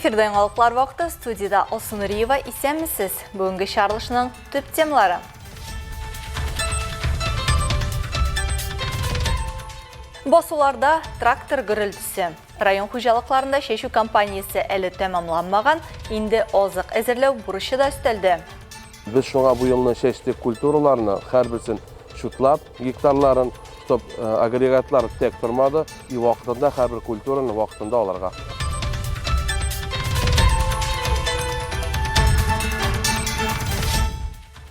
Эфирден алықлар вақты студияда Осынуриева исәнмісіз. Бүгінгі шарылышының төп темалары. Босуларда трактор гүрілдісі. Район хужалықларында шешу компаниясы әлі тәмамланмаған, инде озық әзірлеу бұрышы да үстелді. Biz şuna bu yılın şeşitli kulturlarını her birisini şutlap, gektarların tutup agregatlar tek durmadı. Vaktinde her bir kulturun vaktinde olarga.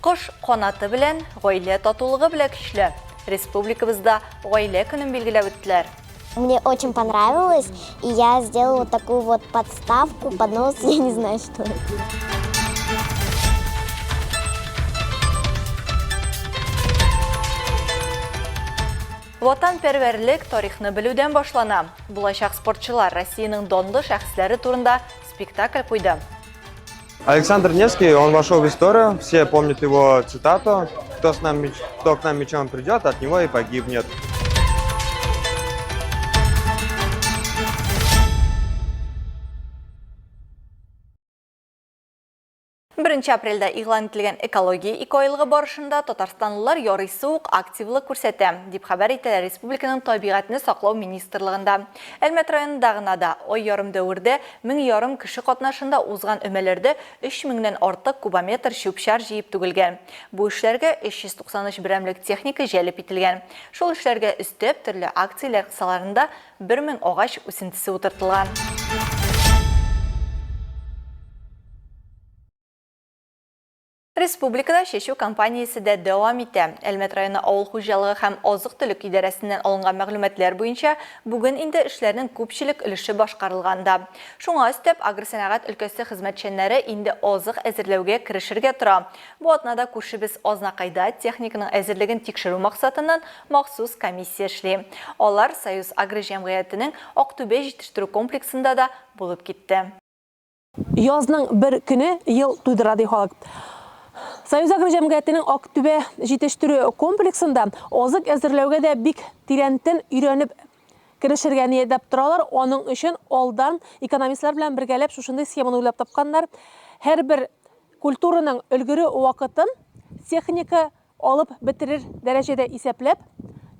Қыш қонаты білен, ғойле татулығы біле күшлі. Республикабызда ғойле күнін белгілеп өттілер. Мне очень понравилось, и я сделала вот такую вот подставку, поднос, я не знаю, что это. Ватан пәрверлік тарихны білуден башлана. Булашақ спортчылар Россияның донды шәхсләре турында спектакль қойды. Александр Невский, он вошел в историю, все помнят его цитату: кто к нам мечом придет, от него и погибнет. Бірінші апрелда иғлан етілген экология икойлығы барышында Татарстанлылар ярый суық активлы көрсетті, деп хабар етті Республиканың табиғатыны сақлау министрлігінде. Әлмәт районындағына да ой ярым дәуірде 1000 ярым кіші қатнашында узған өмелерді 3000-нен артық кубометр шөпшар жиып түгілген. Бұл ішлерге 393 біремлік техника жәліп етілген. Шол ішлерге үстеп түрлі акциялар қысаларында 1000 ағаш өсінтісі отыртылған. Республикада шешу компаниясы да дәвам итә. Әлмәт районы ауыл хуҗалыгы һәм азык-төлек идарәсеннән алынган мәгълүматлар буенча бүген инде эшләрнең күпчелек өлеше башкарылганда. Шуңа өстәп агросәнәгать өлкәсе хезмәтчәннәре инде азык әзерләүгә керешергә тора. Бу атнада күршебез Азнакайда техниканың әзерлеген тикшерү максатыннан махсус комиссия эшли. Алар Союз агро җәмгыятенең Актүбә җитештерү комплексында да булып китте. Язның бер көне ел тудыра ди халык. Союз агро җәмгыятенең Актүбә җитештерү комплексында азык әзерләүгә дә бик тирәнтен өйрәнеп керешергә ниятәп торалар. Аның өчен алдан экономистлар белән бергәләп шушындый схеманы уйлап тапканнар. Һәрбер культураның өлгере вакытын техника алып бетерер дәрәҗәдә исәпләп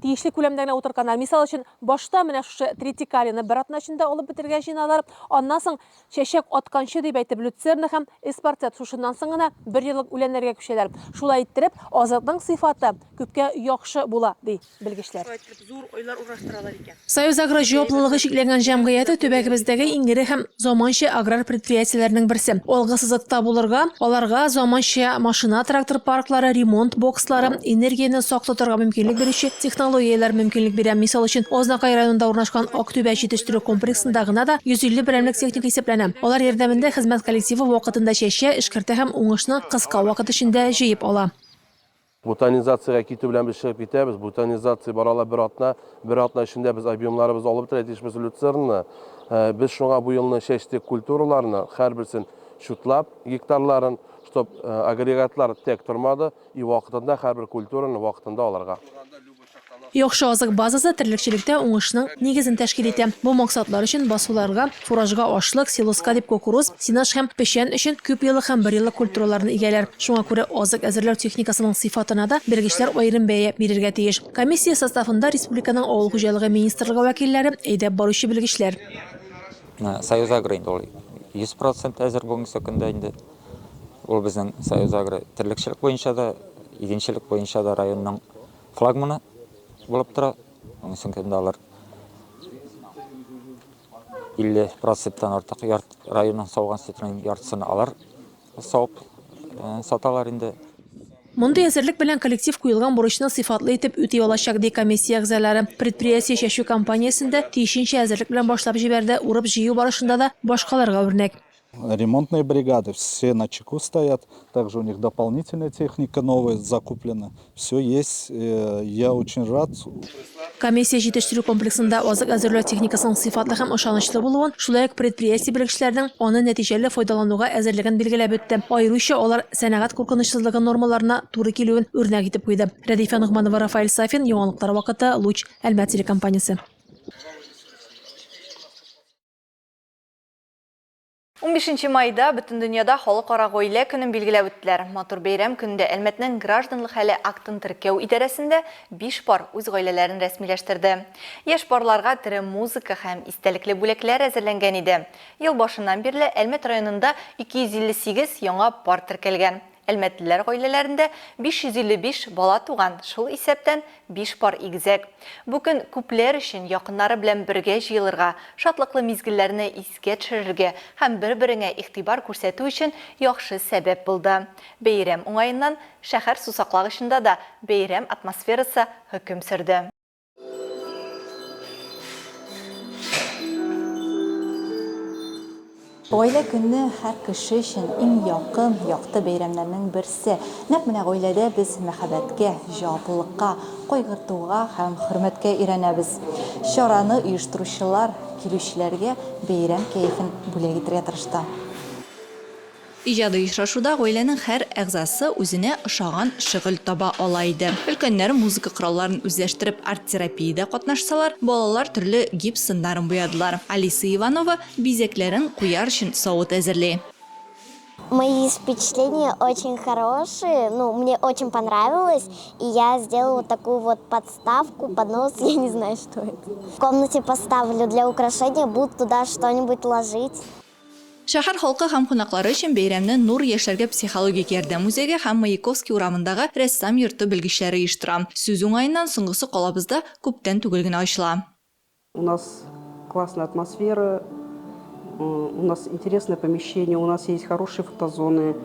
тиешле күләмдә утырганнар. Мисал өчен, башта менә шушы третикалины бер атна эчендә алып бетергә җыйналар. Аннан соң чәчәк атканчы дип әйтеп Люцерна һәм Эспартет шушыннан соң гына 1 еллык үләннәргә күчәләр. Шулай иттереп, азыкның сыйфаты күпкә яхшы була, ди белгечләр. Зур ойлар ураштыралар икән. Союз агро җаваплылыгы шикләнгән җәмгыяте төбәгебездәге иңгере һәм заманча аграр предприятиеләрнең берсе. Алгысызлыкта булырга, аларга заманча машина, трактор парклары, ремонт бокслары, энергияны саклатырга мөмкинлек бирүче технологиялар мөмкинлек бирә. Мисал өчен, Азнакай районында урнашкан Актүбә җитештерү комплексында гына да 150 берәмлек техника исәпләнә. Алар ярдәмендә хезмәт коллективы вакытында чәчә, эшкәртә һәм уңышны кыска вакыт эчендә җыеп ала. Botanizatsiyaga китү белән biz чыгып китәбез. Botanizatsiya барала бер атна эчендә без объемларыбыз алып третишмез Люцерна. Без шуңа бу елны шештек культураларны һәр берсен шутлап, гектарларын туп агрегатлар тек тормады, и вакытында һәр бер культураны вакытында алырга. Яхшы азык базасы терлекчелектә уңышның нигезен тәшкил итә. Бу максатлар өчен басуларга, фуражга ашлык, силоска дип кукуруз, синаш һәм печән өчен күп еллык һәм 1 еллык культураларны игәләр. Шуңа күрә азык әзерләү техникасының сыйфатына да белгечләр аерым бәя бирергә тиеш. Комиссия составында республиканың авыл хуҗалыгы министрлыгы вәкилләре, әйдәп баручы белгечләр. Союз агро инде 100% әзер бүгенге сөкендә инде. Ул безнең Союз агро терлекчелек буенча да, игенчелек буенча да районның флагманы булып тора. Оның сөкендә алар 50%-тан артык районның сауган сөтенең яртысын алар сауып саталар инде. Мондый әзерлек белән коллектив куелган бурычны сыйфатлы итеп үти алачак ди комиссия әгъзалары. Предприятие чәчү компаниясендә тиешенчә әзерлек белән башлап җибәрде. Урып җыю барышында да башкаларга үрнәк. Ремонтные бригады все на чеку стоят, также у них дополнительная техника новая закуплена. Все есть, я очень рад. Комиссия җитештерү комплексында азык әзерләү техникасының сыйфатлы һәм ышанычлы булуын, шулай ук предприятие белгечләренең аны нәтиҗәле файдалануга әзерлеген билгеләп үтте. Аеруча алар сәнәгать куркынычсызлыгы нормаларына туры килүен үрнәк итеп куйды. Рәдифә Нугманова, Рафаэль Сафин, яңалыклар вакыты, Луч, Әлмәт телекомпаниясе. 15 майда бүтін дүнияда халыкара гаилә көнен билгеләп үттеләр. Матур бәйрәм көнендә Әлмәтнең гражданлык хәле актын теркәү идарәсендә 5 пар үз гаиләләрен рәсмиләштерде. Яшь парларга тере музыка һәм истәлекле бүләкләр әзерләнгән иде. Ел башыннан бирле Әлмәт районында 258 яңа пар теркәлгән. Әлмәтлеләр гаиләләрендә 555 бала туган, шул исәптән 5 пар игезәк. Бу көн күпләр өчен якыннары белән бергә җыелырга, шатлыклы мизгелләрне искә төшерергә һәм бер-береңә игътибар күрсәтү өчен яхшы сәбәп булды. Бәйрәм уңаеннан шәһәр сусаклагычында да бәйрәм атмосферасы хөкем сөрде. Гаилә көнне һәр кеше өчен иң якын, якты бәйрәмнәрнең берсе. Нәкъ менә гаиләдә без мәхәббәткә, җаваплылыкка, кайгыртуга һәм хөрмәткә өйрәнәбез. Чараны оештыручылар килүчеләргә бәйрәм кәефен бүләк итәргә тырышты. Иҗади очрашуда гаиләнең һәр әгъзасы үзенә ошаган шөгыль таба ала иде. Өлкәннәр музыка коралларын үзләштереп арт-терапиядә катнашсалар, балалар төрле гипс сыннарын буядылар. Алиса Иванова бизәкләрен куяр өчен савыт әзерли. Мои впечатления очень хорошие, мне очень понравилось, и я сделала вот такую вот подставку, поднос, я не знаю, что это. В комнате поставлю для украшения, буду туда что-нибудь ложить. Шәһәр халкы һәм кунаклары өчен бәйрәмне Нур яшьләргә психологик ярдәм үзәге һәм Маяковский урамындагы рәссам йорты белгечләре оештыра. Сүз уңаеннан соңгысы калабызда күптән түгел генә ачыла. У нас классная атмосфера, у нас интересное помещение, у нас есть хорошие фотозоны,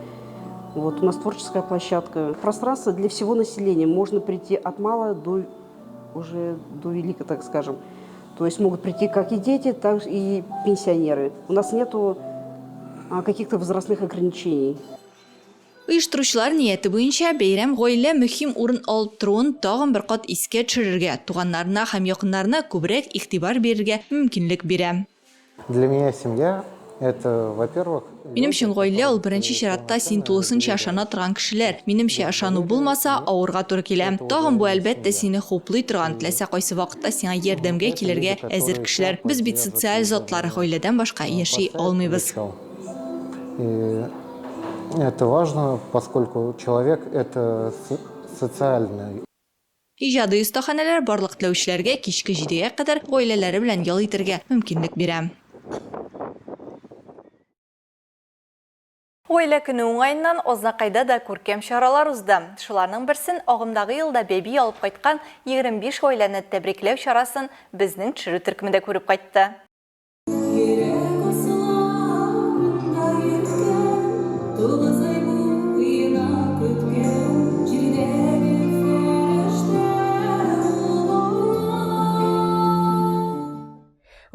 у нас творческая площадка. Пространство для всего населения. Можно прийти от мала до велика, так скажем. То есть могут прийти как и дети, так и пенсионеры. У нас нету каких-то возрастных ограничений. Оештыручылар нияте буенча бәйрәм гаилә мөһим урын алып торуын тагын бер кат искә төшерергә, туганнарына һәм якыннарына күбрәк игътибар бирергә мөмкинлек бирә. Для меня семья – это, во-первых… Минем өчен гаилә ул беренче чиратта син тулысынча ышана торган кешеләр. Минемчә ышану булмаса, авырга туры килә. Тагын бу әлбәттә сине хуплый торган, теләсә кайсы вакытта сиңа ярдәмгә килергә әзер кешеләр. Без бит социаль затлар, гаиләдән башка яши алмыйбыз. И это важно, поскольку человек – это социальный. Иҗади остаханәләр барлык теләүчеләргә кичке 7-гә кадәр гаиләләре белән ял итәргә мөмкинлек бирә. Гаилә көне уңаеннан Азнакайда да күркәм чаралар узды. Шуларның берсен агымдагы елда бәби алып кайткан 25 гаиләне тәбрикләү чарасын безнең төшерү төркемендә күреп кайтты.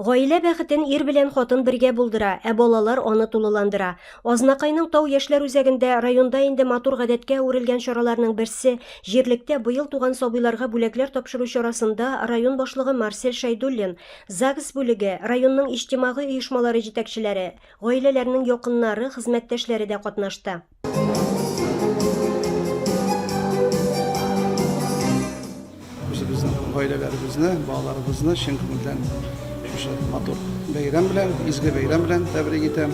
Гаилә бәхетен ир белән хатын бергә булдыра, балалар аны тулыландыра. Азнакайның тау яшьләр үзәгендә районда инде матур гадәткә үрелгән чараларның берсе җирлектә быел туган сабыйларга бүләкләр тапшыру чарасында район башлыгы Марсель Шайдуллин, ЗАГС бүлеге, районның иҗтимагый оешмалары җитәкчеләре, гаиләләрнең якыннары, хезмәттәшләре дә катнашты. Гаиләләребезне, балаларыбызны чын күңелдән матур бәйрәм белән, изге бәйрәм белән тәбрик итәм.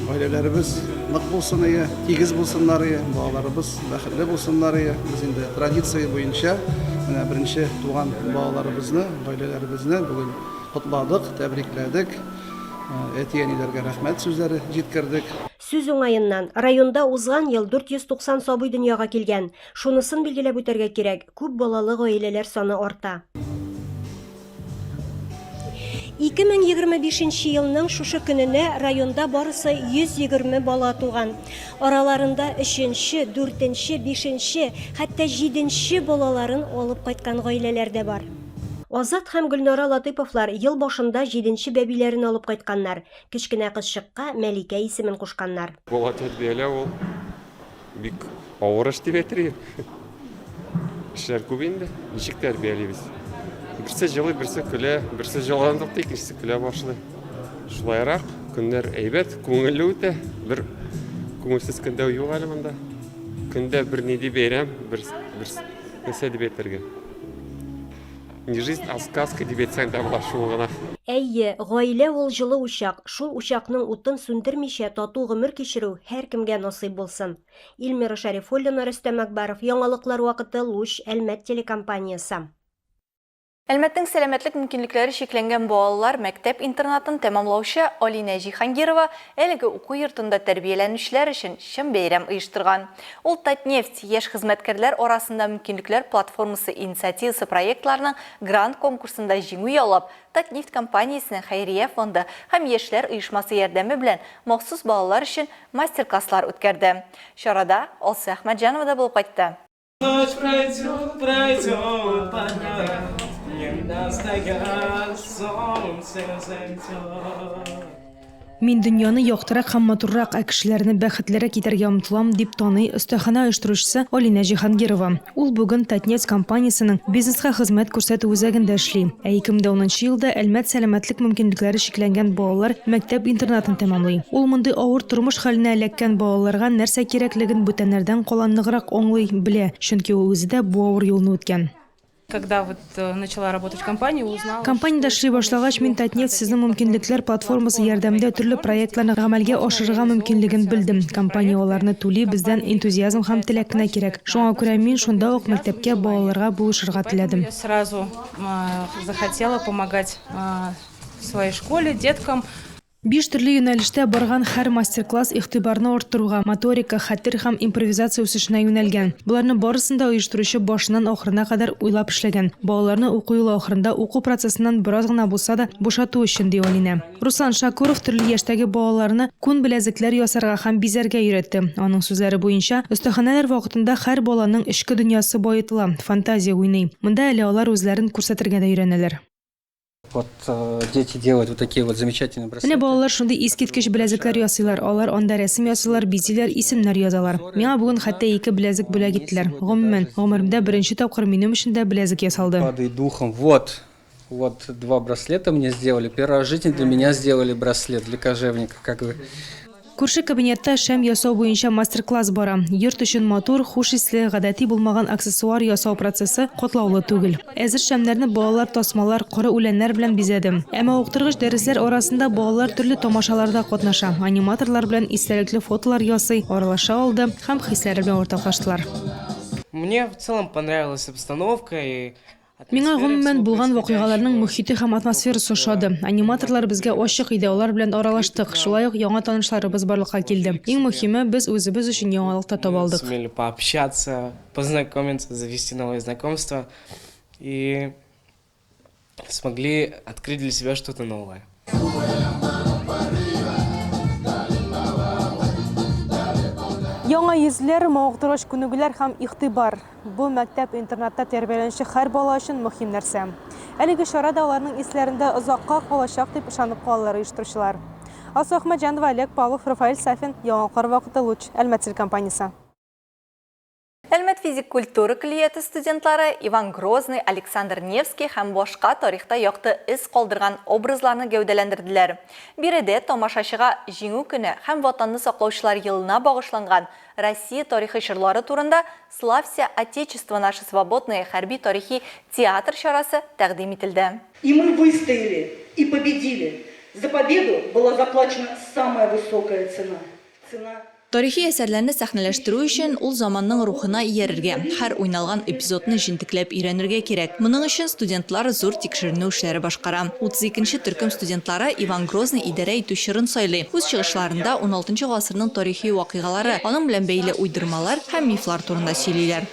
Гаиләләребез нык булсын, тигез булсыннар, балаларыбыз бәхетле булсыннар. Без инде традиция буенча менә беренче туган балаларыбызны, гаиләләребезне бүген кутладык, тәбрикләдек. Әти-әниләргә рәхмәт сүзләре җиткердек. Сүз уңаеннан районда узган ел 490 сабый дөньяга килгән. Шунысын билгеләп үтәргә кирәк, күп балалы гаиләләр саны арта. 2025 елның шушы көненә районда барысы 120 бала туган. Араларында 3-нче, 4-нче, 5-нче, хәтта 7-нче балаларын алып кайткан гаиләләр дә бар. Азат һәм Гөлнара Латыйповлар ел башында 7-нче бәбиләрен алып кайтканнар. Кечкенә кызчыкка Мәликә исемен кушканнар. Бала тәрбияләү ул бик авыр эш дип әйтергә. Эшләр күп инде. Ничек тәрбиялибез? Берсе җылый, берсе көлә, берсе җыландык, икенчесе көлә башлый. Шулайрак көннәр әйбәт, күңелле үтә. Бер күңелсез көндә юк әле монда. Көндә бер ни дип бәйрәм, бер нәрсә дип әйтергә. не жизнь, а сказка деп айтсаң да була шул гына. Әйе, гаилә ул жылы учак. Шул учакның утын сүндермичә тату гомер кичерү һәркемгә насыйп булсын. Илмира Шәрифуллина, Рөстәм Әкбаров, Яңалыклар вакыты, Луч, Әлмәт телекомпаниясы. Әлмәттің сәламәтлек мөмкинлекләре шекләнгән балалар мәктәп-интернатын тәмамлаучы Алина Җиһангирова әлеге уку йортында тәрбияләнүчеләр өчен чын бәйрәм оештырган. Ул Татнефть яшь хезмәткәрләр арасында мөмкинлекләр платформасы инициативасы проектларының грант конкурсында җиңү яулап, Татнефть компаниясенең хәйрия фонды һәм яшьләр оешмасы ярдәме белән махсус балалар өчен мастер-класслар үткәрде. Чарада Алса Әхмәтҗанова да булып кайтты. Мин дөньяны яктырак һәм матуррак, ә кешеләрне бәхетлерәк итәргә омтылам дип таный остахана оештыручысы Алина Җиһангирова. Ул бүген Татнефть компаниясенең бизнеска хезмәт күрсәтү үзәгендә эшли. 2010 елда Әлмәт сәламәтлек мөмкинлекләре шикләнгән балалар мәктәп-интернатын тәмамлый. Ул мондый авыр тормыш хәленә эләккән балаларга нәрсә кирәклеген бүтәннәрдән каланныграк аңлый, белә, чөнки ул үзе дә бу авыр юлны үткән. Когда начала работать в компании, узнала... Компанияда эшли башлагач, мин Татнефть сезнең мөмкинлекләр платформасы ярдәмендә төрле проектларны гамәлгә ашырырга мөмкинлеген белдем. Компания аларны түли, бездән энтузиазм һәм теләк кенә кирәк. Шуңа күрә мин шунда ук мәктәпкә балаларга булышырга теләдем. Я сразу захотела помогать своей школе, деткам. 5 төрле юнәлештә барган һәр мастер-класс игътибарны арттыруга, моторика, хәтер һәм импровизация үсешенә юнәлгән. Буларны барысында оештыручы башыннан ахырына кадәр уйлап эшләгән. Балаларны уку елы ахырында уку процессыннан бераз гына булса да бушату өчен ди Алина. Руслан Шакуров төрле яшьтәге балаларны күн беләзекләр ясарга һәм бизәргә өйрәтте. Аның сүзләре буенча, остаханәләр вакытында һәр баланың эчке дөньясы баетыла, фантазия уйный. Монда әле алар үзләрен күрсәтергә дә өйрәнәләр. Вот дети делают вот такие вот замечательные браслеты. Менә балалар шундый искиткеч беләзекләр ясыйлар. Алар анда рәсем ясыйлар, бизиләр, исемнәр язалар. Миңа бүген хәтта 2 беләзек бүләк иттеләр. Гомумән, гомеремдә беренче тапкыр минем өчен дә беләзек ясалды. Падай духом. Вот 2 браслета мне сделали. Первый раз в жизни для меня сделали браслет для кожевника, как бы. Күрше кабинетта шәм ясау буенча мастер-класс бара. Йорт өчен матур, хуш исле, гадәти булмаган аксессуар ясау процессы катлаулы түгел. Әзер шәмнәрне балалар тасмалар, коры үләннәр белән бизәде. Әмма укытыргыч дәресләр арасында балалар төрле тамашаларда катнаша. Аниматорлар белән истәлекле фотолар ясый, аралаша алды һәм хисләре белән ортаклаштылар. Мне в целом понравилась обстановка и Миңа гомумән булган вакыйгаларның мөхите һәм атмосферасы ошады. Аниматорлар безгә ачык иде, алар белән аралаштык. Шулай ук яңа танышларыбыз барлыкка килде. Иң мөһиме, без үзебез өчен яңалык та таба алдык. Сумели пообщаться, познакомиться, завести новые знакомства и смогли открыть для себя что-то новое. Яңа йөзләр, мавыктыргыч күнегүләр һәм игътибар. Бу мәктәп-интернатта тәрбияләнүче һәр бала өчен мөһим нәрсә. Әлеге чарада аларның исләрендә озакка калачак дип ышанып калалар оештыручылар. Алса Әхмәтҗанова, Олег Павлов, Рафаэль Сафин, Яңалыклар вакыты, Луч, Әлмәт телекомпаниясе. Әлмәт физик культура колледжы студентлары Иван Грозный, Александр Невский һәм башка тарихта якты из калдырган образларны гәүдәләндерделәр. Биредә тамашачыга җиңү көне һәм ватанны саклаучылар елына багышланган Россия тарихи чырлары турында «Славься Отечество наше свободное» хәрби тарихи театр чарасы тәкъдим ителде. И мы выстояли и победили. За победу была заплачена самая высокая цена. Тарихи әсәрләрне сәхнәләштерү өчен ул заманның рухына иярергә, һәр уйналган эпизодны җентекләп өйрәнергә кирәк. Моның өчен студентлар зур тикшеренү эшләре башкара. 32нче төркем студентлары Иван Грозный идарә итү чорын сайлый. Үз чыгышларында 16нчы гасырның тарихи вакыйгалары, аның белән бәйле уйдырмалар һәм мифлар турында сөйлиләр.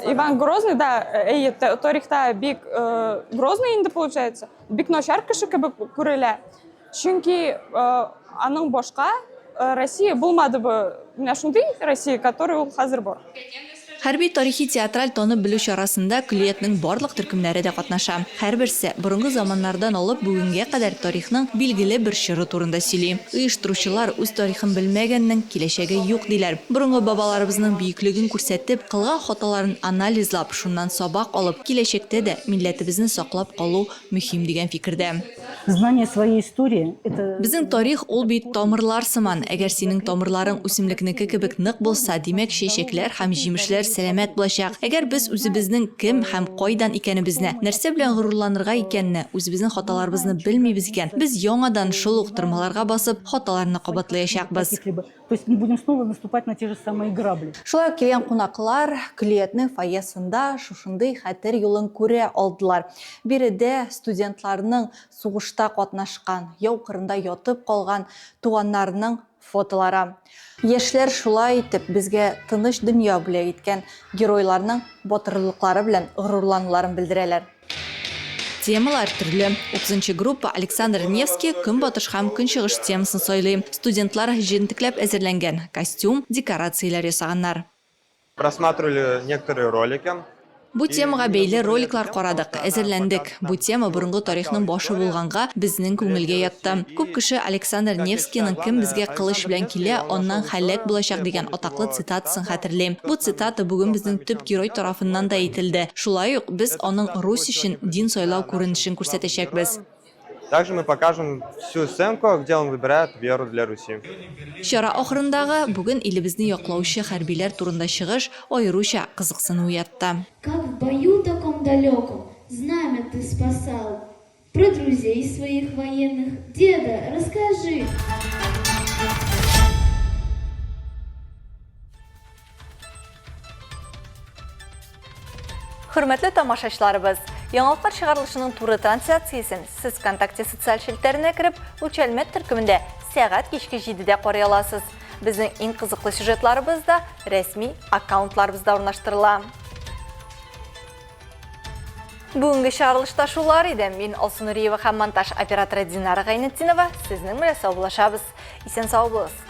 Иван Грозный, да, тарихта бик Грозный инде получается. Бик начар кеше кебек күрелә. Чөнки аның башка Россия булмады бу. Менә шундый Россия, который ул хәзер бар. Хәрби тарихи театраль тоны білүш арасында күлиятның барлык төркемнәре дә катнаша. Һәрберсе борынгы заманнардан алып бүгенгә кадәр тарихның билгеле бер чоры турында сөйли. Оештыручылар үз тарихын белмәгәннең киләчәге юк диләр. Борынгы бабаларыбызның бөеклеген күрсәтеп, кылган хаталарын анализлап, шуннан сабак алып, киләчәктә дә милләтебезне саклап калу мөһим дигән фикердә. Знание своей истории – это… Безнең тарих ул бит тамырлар сыман. Әгәр синең тамырларың үсемлекнеке кебек нык булса, димәк чәчәкләр һәм җимешләр сәламәт булачак. Әгәр без үзебезнең кем һәм кайдан икәнебезне, нәрсә белән горурланырга икәнне, үзебезнең хаталарыбызны белмибез икән, без яңадан шул ук тырмаларга басып, хаталарны кабатлаячакбыз. То есть мы будем снова наступать на те же самые грабли. Шулай ук килгән кунаклар күлиятның фойесында шушындый хәтер юлын күрә алдылар. Биредә студентларның сугышта катнашкан, яу кырында ятып калган туганнарның фотолары. Яшьләр шулай итеп безгә тыныч дөнья бүләк иткән геройларның батырлыклары белән горурлануларын белдерәләр. Темалар төрле. 30-нчы группа Александр Невский көнбатыш һәм көнчыгыш темасын сайлый. Студентлар җентекләп әзерләнгән костюм, декорацияләр ясаганнар. Просматривали некоторые ролики. Бу темага бәйле роликлар карадык, әзерләндек. Бу тема борынгы тарихның башы булганга безнең күңелгә ятты. Күп кеше Александр Невскийның кем безгә кылыч белән килә, аннан һәлак булачак дигән атаклы цитатасын хәтерлим. Бу цитата бүген безнең төп герой тарафыннан да әйтелде. Шулай ук без аның Русь өчен дин сайлау күренешен күрсәтәчәкбез. Также мы покажем всю сценку, где он выбирает веру для Руси. Чара ахырындагы бүген илебезне яклаучы хәрбиләр турында чыгыш аеруча кызыксыну уятты. Как в бою таком далеком знамя ты спасал. Про друзей своих военных, деда, расскажи. Хөрмәтле тамашачыларыбыз, яңалыклар чыгарылышының туры трансляциясын сез ВКонтакте социаль шелтәренә кереп, Үлчәлмәт төркемендә сәгать кичке 7-дә карый аласыз. Безнең иң кызыклы сюжетларыбыз да рәсми аккаунтларыбызда урнаштырыла. Бүгенге чыгарылышта шулар иде. Мин Алсу Нуриева һәм монтаж операторы Динара Гайнетдинова сезнең белән саубуллашабыз. Исән сау булыгыз.